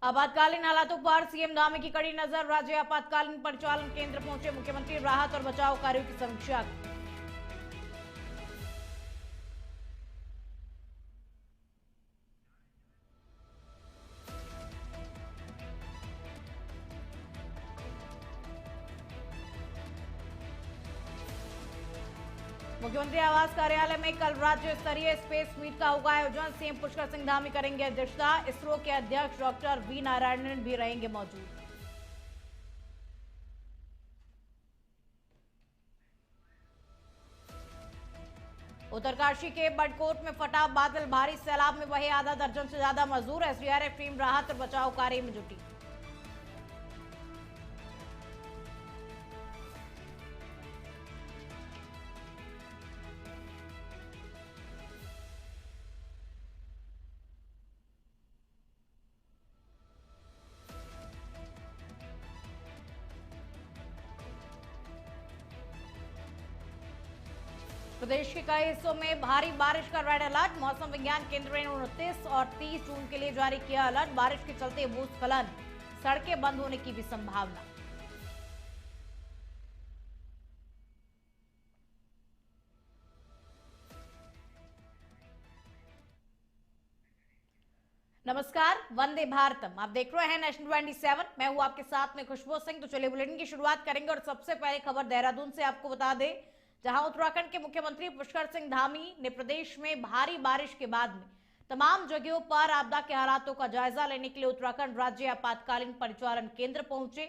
आपातकालीन हालातों पर सीएम धामी की कड़ी नजर। राज्य आपातकालीन परिचालन केंद्र पहुंचे मुख्यमंत्री, राहत और बचाव कार्यों की समीक्षा की। मुख्यमंत्री आवास कार्यालय में कल राज्य स्तरीय स्पेस मीट का होगा आयोजन। सीएम पुष्कर सिंह धामी करेंगे अध्यक्षता। इसरो के अध्यक्ष डॉक्टर वी नारायणन भी रहेंगे मौजूद। उत्तरकाशी के बडकोट में फटा बादल, भारी सैलाब में बहे आधा दर्जन से ज्यादा मजदूर। एसडीआरएफ टीम राहत और बचाव कार्य में जुटी। प्रदेश के कई हिस्सों में भारी बारिश का रेड अलर्ट। मौसम विज्ञान केंद्र ने 29 और 30 जून के लिए जारी किया अलर्ट। बारिश के चलते भूस्खलन, सड़कें बंद होने की भी संभावना। नमस्कार, वंदे भारतम। आप देख रहे हैं नेशनल 27। मैं हूं आपके साथ में खुशबू सिंह। तो चलिए बुलेटिन की शुरुआत करेंगे और सबसे पहले खबर देहरादून से आपको बता दें, जहां उत्तराखंड के मुख्यमंत्री पुष्कर सिंह धामी ने प्रदेश में भारी बारिश के बाद में तमाम जगहों पर आपदा के हालातों का जायजा लेने के लिए उत्तराखंड राज्य आपातकालीन परिचालन केंद्र पहुंचे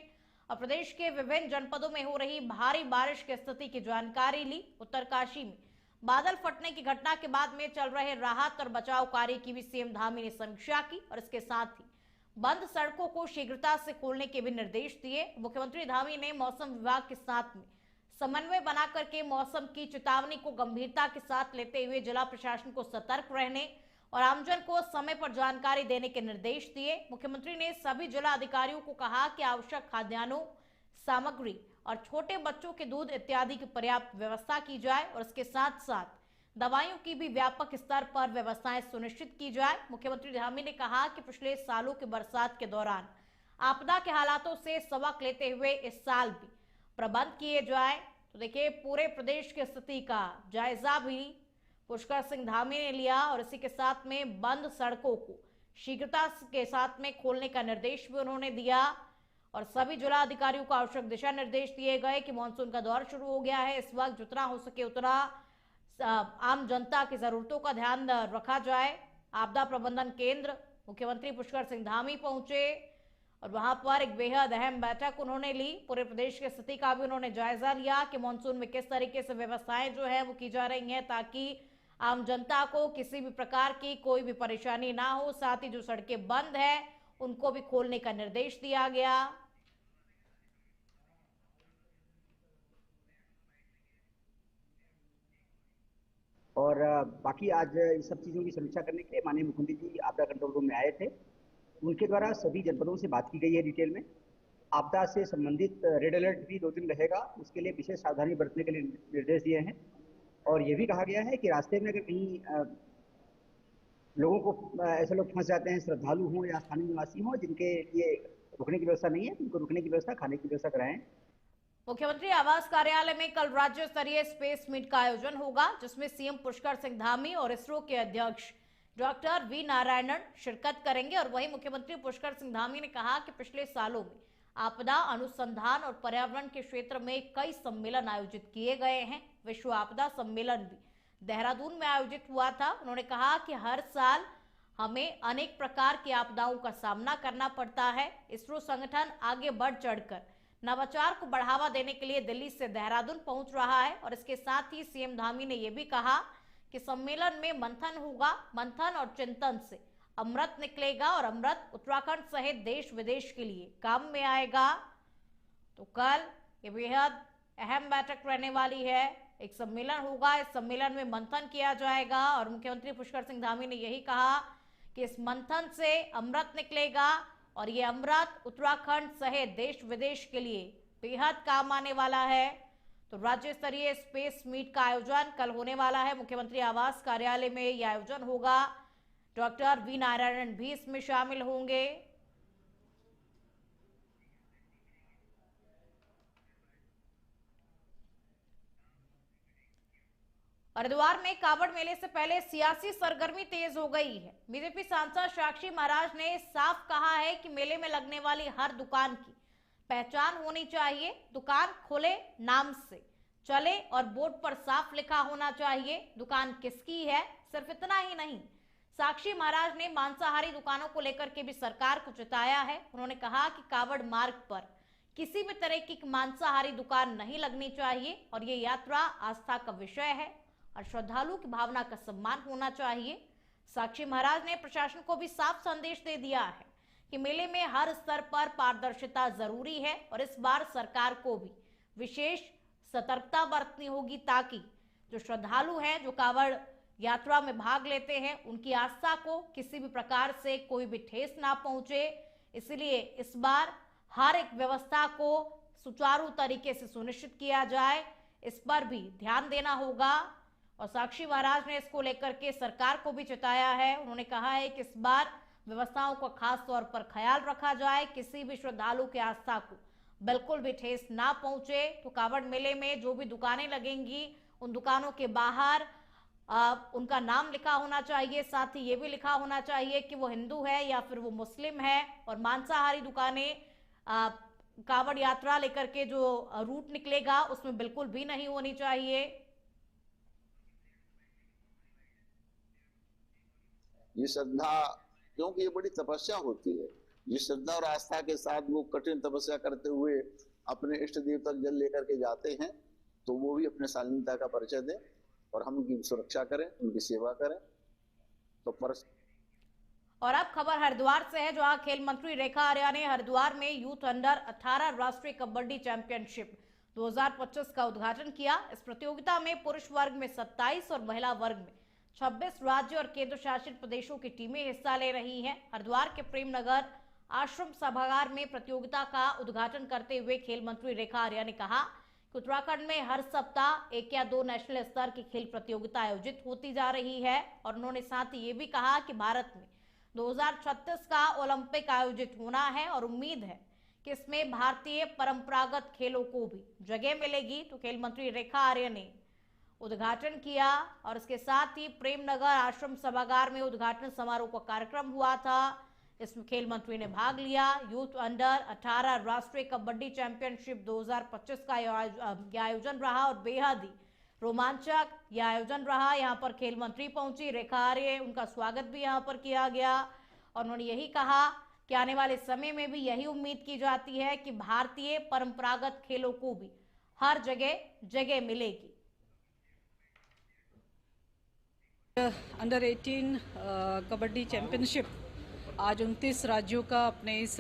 और प्रदेश के विभिन्न जनपदों में हो रही भारी बारिश की स्थिति की जानकारी ली। उत्तरकाशी में बादल फटने की घटना के बाद में चल रहे राहत और बचाव कार्य की भी सीएम धामी ने समीक्षा की और इसके साथ ही बंद सड़कों को शीघ्रता से खोलने के भी निर्देश दिए। मुख्यमंत्री धामी ने मौसम विभाग के साथ में समन्वय बनाकर के मौसम की चेतावनी को गंभीरता के साथ लेते हुए जिला प्रशासन को सतर्क रहने और आमजन को समय पर जानकारी देने के निर्देश दिए। मुख्यमंत्री ने सभी जिला अधिकारियों को कहा कि आवश्यक खाद्यान्नों, सामग्री और छोटे बच्चों के दूध इत्यादि की पर्याप्त व्यवस्था की जाए और इसके साथ साथ दवाइयों की भी व्यापक स्तर पर व्यवस्थाएं सुनिश्चित की जाए। मुख्यमंत्री धामी ने कहा कि पिछले सालों के बरसात के दौरान आपदा के हालातों से सबक लेते हुए इस साल भी प्रबंध किए जाए। तो देखिए, पूरे प्रदेश की स्थिति का जायजा भी पुष्कर सिंह धामी ने लिया और इसी के साथ में बंद सड़कों को शीघ्रता के साथ में खोलने का निर्देश भी उन्होंने दिया और सभी जिला अधिकारियों को आवश्यक दिशा निर्देश दिए गए कि मानसून का दौर शुरू हो गया है। इस वक्त जितना हो सके उतना आम जनता की जरूरतों का ध्यान रखा जाए। आपदा प्रबंधन केंद्र मुख्यमंत्री पुष्कर सिंह धामी पहुंचे और वहां पर एक बेहद अहम बैठक उन्होंने ली। पूरे प्रदेश की स्थिति का भी उन्होंने जायजा लिया कि मानसून में किस तरीके से व्यवस्थाएं जो है वो की जा रही हैं ताकि आम जनता को किसी भी प्रकार की कोई भी परेशानी ना हो। साथ ही जो सड़कें बंद है उनको भी खोलने का निर्देश दिया गया। और बाकी आज इस सब चीज़ों की समीक्षा करने के लिए माननीय मुख्यमंत्री जी आपदा कंट्रोल रूम में आए थे। उनके द्वारा सभी जनपदों से बात की गई है डिटेल में। आपदा से संबंधित रेड अलर्ट भी 2 दिन रहेगा, उसके लिए विशेष सावधानी बरतने के लिए निर्देश दिए हैं और ये भी कहा गया है कि रास्ते में अगर कहीं लोगों को ऐसे लोग फंस जाते हैं, श्रद्धालु हों या स्थानीय निवासी हों जिनके लिए रुकने की व्यवस्था नहीं है, उनको रुकने की व्यवस्था, खाने की व्यवस्था कराएं। मुख्यमंत्री आवास कार्यालय में कल राज्य स्तरीय स्पेस मीट का आयोजन होगा जिसमें सीएम पुष्कर सिंह धामी और इसरो के अध्यक्ष डॉक्टर वी नारायणन शिरकत करेंगे। और वहीं मुख्यमंत्री पुष्कर सिंह धामी ने कहा कि पिछले सालों में आपदा अनुसंधान और पर्यावरण के क्षेत्र में कई सम्मेलन आयोजित किए गए हैं। विश्व आपदा सम्मेलन भी देहरादून में आयोजित हुआ था। उन्होंने कहा कि हर साल हमें अनेक प्रकार की आपदाओं का सामना करना पड़ता है। इसरो संगठन आगे बढ़ चढ़कर नवाचार को बढ़ावा देने के लिए दिल्ली से देहरादून पहुंच रहा है और इसके साथ ही सीएम धामी ने यह भी कहा कि सम्मेलन में मंथन होगा। मंथन और चिंतन से अमृत निकलेगा और अमृत उत्तराखंड सहित देश विदेश के लिए काम में आएगा। तो कल ये बेहद अहम बैठक रहने वाली है। एक सम्मेलन होगा, इस सम्मेलन में मंथन किया जाएगा और मुख्यमंत्री पुष्कर सिंह धामी ने यही कहा कि इस मंथन से अमृत निकलेगा और ये अमृत उत्तराखंड सहित देश विदेश के लिए बेहद काम आने वाला है। तो राज्य स्तरीय स्पेस मीट का आयोजन कल होने वाला है। मुख्यमंत्री आवास कार्यालय में यह आयोजन होगा। डॉक्टर वी नारायणन भी इसमें शामिल होंगे। हरिद्वार में कावड़ मेले से पहले सियासी सरगर्मी तेज हो गई है। बीजेपी सांसद साक्षी महाराज ने साफ कहा है कि मेले में लगने वाली हर दुकान की पहचान होनी चाहिए। दुकान खोले नाम से चले और बोर्ड पर साफ लिखा होना चाहिए दुकान किसकी है। सिर्फ इतना ही नहीं, साक्षी महाराज ने मांसाहारी दुकानों को लेकर के भी सरकार को चेताया है। उन्होंने कहा कि कावड़ मार्ग पर किसी भी तरह की मांसाहारी दुकान नहीं लगनी चाहिए और ये यात्रा आस्था का विषय है और श्रद्धालु की भावना का सम्मान होना चाहिए। साक्षी महाराज ने प्रशासन को भी साफ संदेश दे दिया है कि मेले में हर स्तर पर पारदर्शिता जरूरी है और इस बार सरकार को भी विशेष सतर्कता बरतनी होगी ताकि जो श्रद्धालु हैं, जो कावड़ यात्रा में भाग लेते हैं, उनकी आस्था को किसी भी प्रकार से कोई भी ठेस ना पहुंचे। इसलिए इस बार हर एक व्यवस्था को सुचारू तरीके से सुनिश्चित किया जाए, इस पर भी ध्यान देना होगा। और साक्षी महाराज ने इसको लेकर के सरकार को भी चेताया है। उन्होंने कहा है कि इस बार व्यवस्थाओं का खास तौर पर ख्याल रखा जाए, किसी भी श्रद्धालु की आस्था को बिल्कुल भी ठेस ना पहुंचे। तो कावड़ मेले में जो भी दुकानें लगेंगी, उन दुकानों के बाहर उनका नाम लिखा होना चाहिए। साथ ही ये भी लिखा होना चाहिए कि वो हिंदू है या फिर वो मुस्लिम है। और मांसाहारी दुकानें कावड़ यात्रा लेकर के जो रूट निकलेगा उसमें बिल्कुल भी नहीं होनी चाहिए। ये श्रद्धा, क्योंकि ये बड़ी तपस्या होती है, ये श्रद्धा और आस्था के साथ वो कठिन तपस्या करते हुए अपने इष्ट देव तक जल लेकर के जाते हैं, तो वो भी अपने शालीनता का परिचय दें और हम उनकी सुरक्षा करें, उनकी सेवा करें। तो और अब खबर हरिद्वार से है, जहां खेल मंत्री रेखा आर्या ने हरिद्वार में यूथ अंडर 18 राष्ट्रीय कबड्डी चैंपियनशिप 2025 का उद्घाटन किया। इस प्रतियोगिता में पुरुष वर्ग में 27 और महिला वर्ग में 26 राज्य और केंद्र शासित प्रदेशों की टीमें हिस्सा ले रही हैं। हरिद्वार के प्रेम नगर आश्रम सभागार में प्रतियोगिता का उद्घाटन करते हुए खेल मंत्री रेखा आर्या ने कहा कि उत्तराखंड में हर सप्ताह 1 या 2 नेशनल स्तर की खेल प्रतियोगिता आयोजित होती जा रही है। और उन्होंने साथ ही ये भी कहा कि भारत में 2036 का ओलंपिक आयोजित होना है और उम्मीद है कि इसमें भारतीय परंपरागत खेलों को भी जगह मिलेगी। तो खेल मंत्री रेखा आर्य ने उद्घाटन किया और इसके साथ ही प्रेमनगर आश्रम सभागार में उद्घाटन समारोह का कार्यक्रम हुआ था। इसमें खेल मंत्री ने भाग लिया। यूथ अंडर 18 राष्ट्रीय कबड्डी चैंपियनशिप 2025 का आयोजन रहा और बेहद ही रोमांचक यह आयोजन रहा। यहाँ पर खेल मंत्री पहुंची रेखा आर्य, उनका स्वागत भी यहाँ पर किया गया और उन्होंने यही कहा कि आने वाले समय में भी यही उम्मीद की जाती है कि भारतीय परंपरागत खेलों को भी हर जगह मिलेगी। अंडर 18 कबड्डी चैंपियनशिप आज 29 राज्यों का अपने इस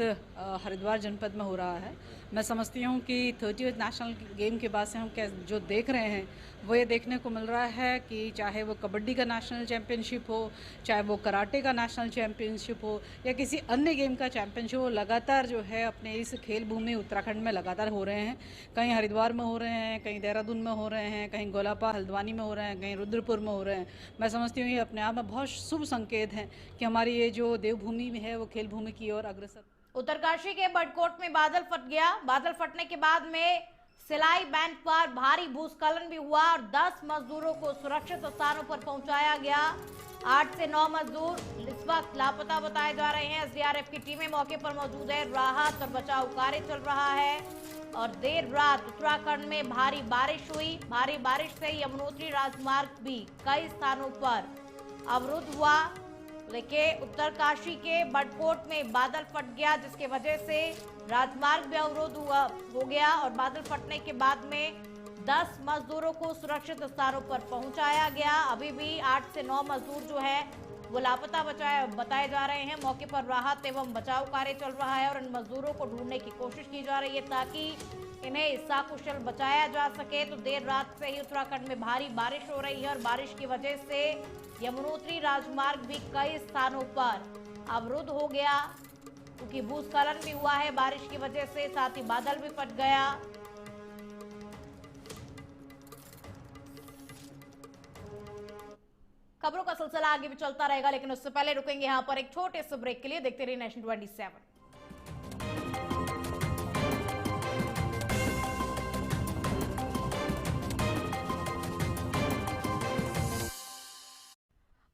हरिद्वार जनपद में हो रहा है। मैं समझती हूँ कि 30th नेशनल गेम के बाद से हम क्या जो देख रहे हैं वो ये देखने को मिल रहा है कि चाहे वो कबड्डी का नेशनल चैंपियनशिप हो, चाहे वो कराटे का नेशनल चैंपियनशिप हो या किसी अन्य गेम का चैंपियनशिप हो, लगातार जो है अपने इस खेल भूमि उत्तराखंड में लगातार हो रहे हैं। कहीं हरिद्वार में हो रहे हैं, कहीं देहरादून में हो रहे हैं, कहीं गोलापा हल्द्वानी में हो रहे हैं, कहीं रुद्रपुर में हो रहे हैं। मैं समझती हूँ ये अपने आप में बहुत शुभ संकेत हैं कि हमारी ये जो देवभूमि है वो खेल भूमि की ओर अग्रसर। उत्तरकाशी के बडकोट में बादल फट गया। बादल फटने के बाद में सिलाई बैंड पर भारी भूस्खलन भी हुआ और 10 मजदूरों को सुरक्षित स्थानों पर पहुंचाया गया। 8 से 9 मजदूर इस वक्त लापता बताए जा रहे हैं। एसडीआरएफ की टीमें मौके पर मौजूद है। राहत और बचाव कार्य चल रहा है। और देर रात उत्तराखंड में भारी बारिश हुई। भारी बारिश से यमुनोत्री राजमार्ग भी कई स्थानों पर अवरुद्ध हुआ। देखिए, उत्तरकाशी के बडकोट में बादल फट गया जिसके वजह से राजमार्ग भी अवरुद्ध हो गया और बादल फटने के बाद में 10 मजदूरों को सुरक्षित स्थानों पर पहुंचाया गया। अभी भी 8 से 9 मजदूर जो है वो लापता बताए जा रहे हैं। मौके पर राहत एवं बचाव कार्य चल रहा है और इन मजदूरों को ढूंढने की कोशिश की जा रही है ताकि इन्हें सकुशल बचाया जा सके। तो देर रात से ही उत्तराखंड में भारी बारिश हो रही है और बारिश की वजह से यमुनोत्री राजमार्ग भी कई स्थानों पर अवरुद्ध हो गया क्योंकि भूस्खलन भी हुआ है बारिश की वजह से, साथ ही बादल भी फट गया। खबरों का सिलसिला आगे भी चलता रहेगा, लेकिन उससे पहले रुकेंगे यहां पर एक छोटे से ब्रेक के लिए। देखते रहिए नेशन 27।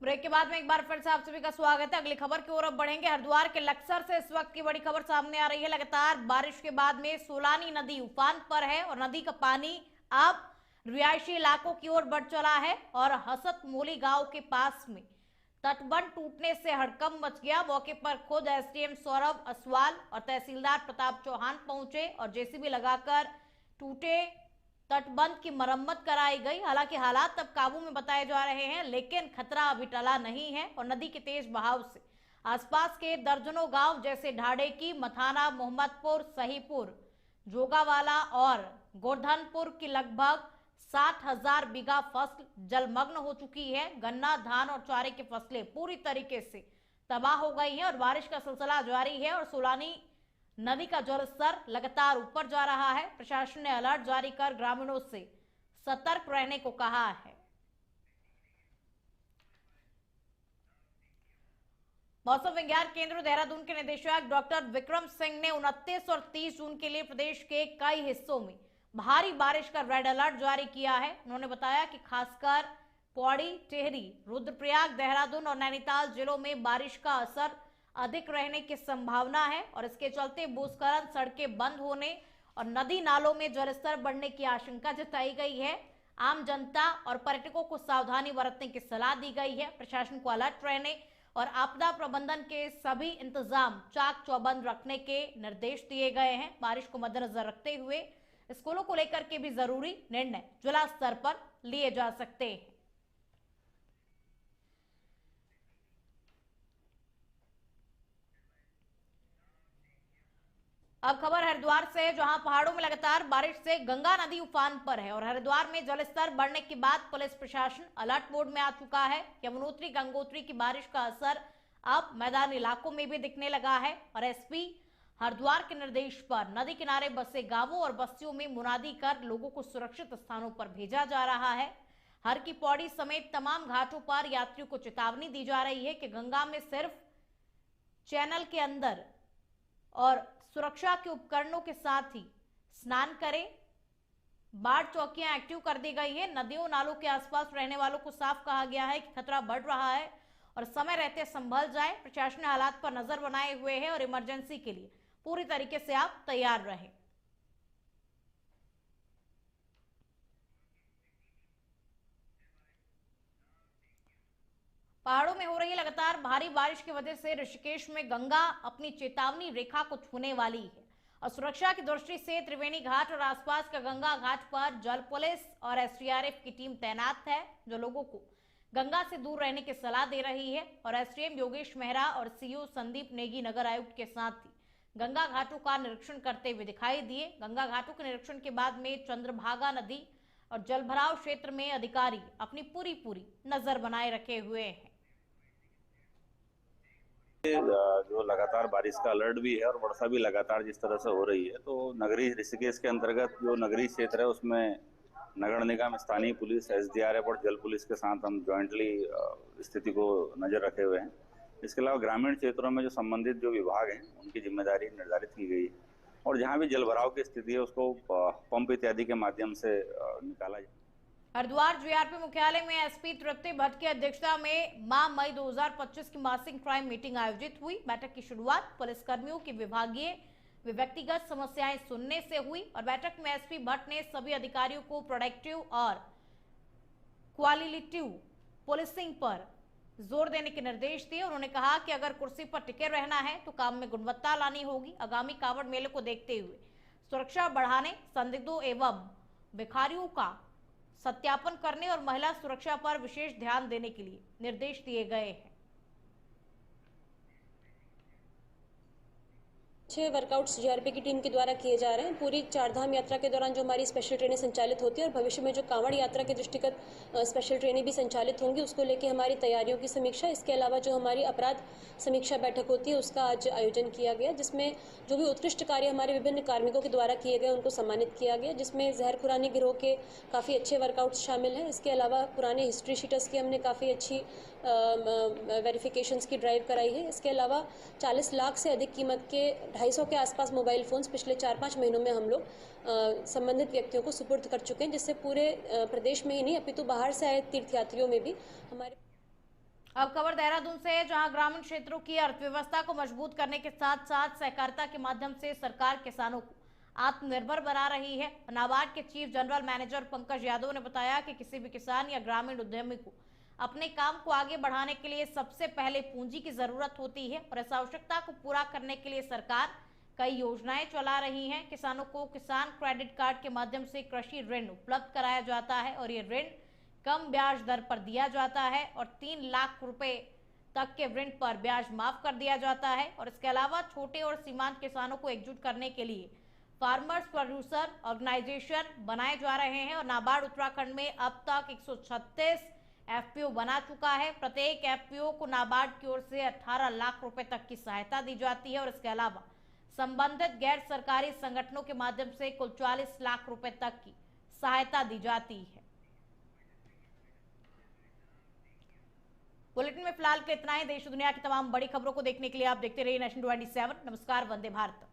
ब्रेक के बाद में एक बार फिर से आप सभी का स्वागत है। अगली खबर की ओर अब बढ़ेंगे। हरिद्वार के लक्सर से इस वक्त की बड़ी खबर सामने आ रही है। लगातार बारिश के बाद में सोलानी नदी उफान पर है और नदी का पानी अब रिहायशी इलाकों की ओर बढ़ चला है और हसत मोली गांव के पास में तटबंध टूटने से हड़कंप मच गया। मौके पर खुद एसडीएम सौरभ असवाल और तहसीलदार प्रताप चौहान पहुंचे और जेसीबी लगाकर टूटे तटबंध की मरम्मत कराई गई। हालांकि हालात अब काबू में बताए जा रहे हैं, लेकिन खतरा अभी टला नहीं है और नदी के तेज बहाव से आसपास के दर्जनों गांव जैसे ढाडेकी, मथाना, मोहम्मदपुर, सहीपुर, जोगावाला और गोरधनपुर की लगभग 60,000 बीघा फसल जलमग्न हो चुकी है। गन्ना, धान और चारे की फसलें पूरी तरीके से तबाह हो गई हैं और बारिश का सिलसिला जारी है और सोलानी नदी का जलस्तर लगातार ऊपर जा रहा है। प्रशासन ने अलर्ट जारी कर ग्रामीणों से सतर्क रहने को कहा है। मौसम विज्ञान केंद्र देहरादून के निदेशक डॉक्टर विक्रम सिंह ने 29 और 30 जून के लिए प्रदेश के कई हिस्सों में भारी बारिश का रेड अलर्ट जारी किया है। उन्होंने बताया कि खासकर पौड़ी, टिहरी, रुद्रप्रयाग, देहरादून और नैनीताल जिलों में बारिश का असर अधिक रहने की संभावना है और इसके चलते भूस्खलन, सड़कें बंद होने और नदी नालों में जलस्तर बढ़ने की आशंका जताई गई है। आम जनता और पर्यटकों को सावधानी बरतने की सलाह दी गई है। प्रशासन को अलर्ट रहने और आपदा प्रबंधन के सभी इंतजाम चाक चौबंद रखने के निर्देश दिए गए हैं। बारिश को मद्देनजर रखते हुए स्कूलों को लेकर के भी जरूरी निर्णय जिला स्तर पर लिए जा सकते हैं। अब खबर हरिद्वार से, जहां पहाड़ों में लगातार बारिश से गंगा नदी उफान पर है और हरिद्वार में जलस्तर बढ़ने के बाद पुलिस प्रशासन अलर्ट मोड में आ चुका है। यमुनोत्री, गंगोत्री की बारिश का असर अब मैदानी इलाकों में भी दिखने लगा है और एसपी हरिद्वार के निर्देश पर नदी किनारे बसे गांवों और बस्तियों में मुनादी कर लोगों को सुरक्षित स्थानों पर भेजा जा रहा है। हर की पौड़ी समेत तमाम घाटों पर यात्रियों को चेतावनी दी जा रही है कि गंगा में सिर्फ चैनल के अंदर और सुरक्षा के उपकरणों के साथ ही स्नान करें। बाढ़ चौकियां एक्टिव कर दी गई है। नदियों नालों के आसपास रहने वालों को साफ कहा गया है कि खतरा बढ़ रहा है और समय रहते संभल जाए। प्रशासन हालात पर नजर बनाए हुए है और इमरजेंसी के लिए पूरी तरीके से आप तैयार रहें। पहाड़ों में हो रही लगातार भारी बारिश की वजह से ऋषिकेश में गंगा अपनी चेतावनी रेखा को छूने वाली है और सुरक्षा की दृष्टि से त्रिवेणी घाट और आसपास का गंगा घाट पर जल पुलिस और एसडीआरएफ की टीम तैनात है, जो लोगों को गंगा से दूर रहने की सलाह दे रही है। और एसडीएम योगेश मेहरा और सीओ संदीप नेगी नगर आयुक्त के साथ ही गंगा घाटों का निरीक्षण करते हुए दिखाई दिए। गंगा घाटों के निरीक्षण के बाद में चंद्रभागा नदी और जलभराव क्षेत्र में अधिकारी अपनी पूरी नजर बनाए रखे हुए हैं। जो लगातार बारिश का अलर्ट भी है और वर्षा भी लगातार जिस तरह से हो रही है, तो नगरी ऋषिकेश के अंतर्गत जो नगरीय क्षेत्र है उसमें नगर निगम, स्थानीय पुलिस, एसडीआरएफ और जल पुलिस के साथ हम जॉइंटली स्थिति को नजर रखे हुए हैं। इसके अलावा ग्रामीण क्षेत्रों में जो संबंधित जो विभाग हैं उनकी जिम्मेदारी निर्धारित की गई है और जहाँ भी जलभराव की स्थिति है उसको पंप इत्यादि के माध्यम से निकाला जाए। हरिद्वार जीआरपी मुख्यालय में एसपी तृप्ति भट्ट की अध्यक्षता में माह मई 2025 की मासिक क्राइम मीटिंग आयोजित हुई। बैठक की शुरुआत पुलिसकर्मियों की विभागीय व व्यक्तिगत समस्याएं सुनने से हुई और बैठक में एसपी भट्ट ने सभी अधिकारियों को प्रोडक्टिव और क्वालिटेटिव पुलिसिंग पर जोर देने के निर्देश दिए। उन्होंने कहा कि अगर कुर्सी पर टिके रहना है तो काम में गुणवत्ता लानी होगी। आगामी कांवड़ मेले को देखते हुए सुरक्षा बढ़ाने, संदिग्धों एवं भिखारियों का सत्यापन करने और महिला सुरक्षा पर विशेष ध्यान देने के लिए निर्देश दिए गए हैं। अच्छे वर्कआउट्स जीआरपी की टीम के द्वारा किए जा रहे हैं। पूरी चारधाम यात्रा के दौरान जो हमारी स्पेशल ट्रेनें संचालित होती है और भविष्य में जो कांवड़ यात्रा के दृष्टिगत स्पेशल ट्रेनें भी संचालित होंगी, उसको लेके हमारी तैयारियों की समीक्षा, इसके अलावा जो हमारी अपराध समीक्षा बैठक होती है उसका आज आयोजन किया गया, जिसमें जो भी उत्कृष्ट कार्य हमारे विभिन्न कार्मिकों के द्वारा किए गए उनको सम्मानित किया गया, जिसमें जहर खुरानी गिरोह के काफ़ी अच्छे वर्कआउट्स शामिल हैं। इसके अलावा पुराने हिस्ट्री शीटर्स की हमने काफ़ी अच्छी वेरिफिकेशंस की ड्राइव कराई है। इसके अलावा 40 लाख से अधिक कीमत के 250 के आसपास मोबाइल फ़ोन्स पिछले 4-5 महीनों में हम लोग संबंधित व्यक्तियों को सुपुर्द कर चुके हैं, जिससे पूरे प्रदेश में ही नहीं अपितु बाहर से आए तीर्थयात्रियों में भी हमारे। अब खबर देहरादून से है, जहां ग्रामीण क्षेत्रों की अर्थव्यवस्था को मजबूत करने के साथ साथ सहकारिता के माध्यम से सरकार किसानों को आत्मनिर्भर बना रही है। नाबार्ड के chief general manager Pankaj Yadav ने बताया कि किसी भी किसान या ग्रामीण उद्यमी को अपने काम को आगे बढ़ाने के लिए सबसे पहले पूंजी की जरूरत होती है और इस आवश्यकता को पूरा करने के लिए सरकार कई योजनाएं चला रही है। किसानों को किसान क्रेडिट कार्ड के माध्यम से कृषि ऋण उपलब्ध कराया जाता है और ये ऋण कम ब्याज दर पर दिया जाता है और 3 लाख रुपए तक के ऋण पर ब्याज माफ कर दिया जाता है। और इसके अलावा छोटे और सीमांत किसानों को एकजुट करने के लिए फार्मर्स प्रोड्यूसर ऑर्गेनाइजेशन बनाए जा रहे हैं और नाबार्ड उत्तराखंड में अब तक 136 एफपीओ बना चुका है। प्रत्येक एफपीओ को नाबार्ड की ओर से 18 लाख रुपए तक की सहायता दी जाती है और इसके अलावा संबंधित गैर सरकारी संगठनों के माध्यम से कुल 40 लाख रुपए तक की सहायता दी जाती है। बुलेटिन में फिलहाल के इतना ही। देश दुनिया की तमाम बड़ी खबरों को देखने के लिए आप देखते रहिए नेशन 27। नमस्कार, वंदे भारत।